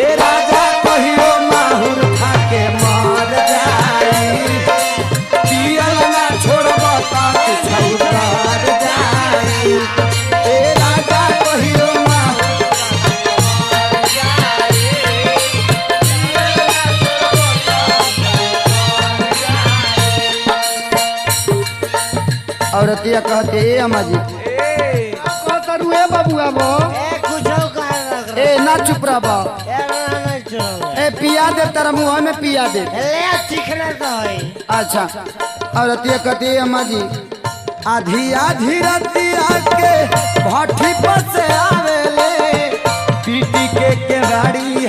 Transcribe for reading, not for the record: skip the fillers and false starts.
ए राजा कहियो माहुर खा के मर जाई पियल ना छोड़ब त छौकर जाई ए राजा कहियो औरतिया कहते ए अम्मा जी कहतरू ए बबुआ बो ए ना चुप रह ए पिया दे तेरा मुंह में पिया दे ले चिकना तो है। अच्छा औरतिया कहते ए अम्मा जी आधी आधी रतिया के भट्ठी पर से आवेले पीटी के केवाड़ी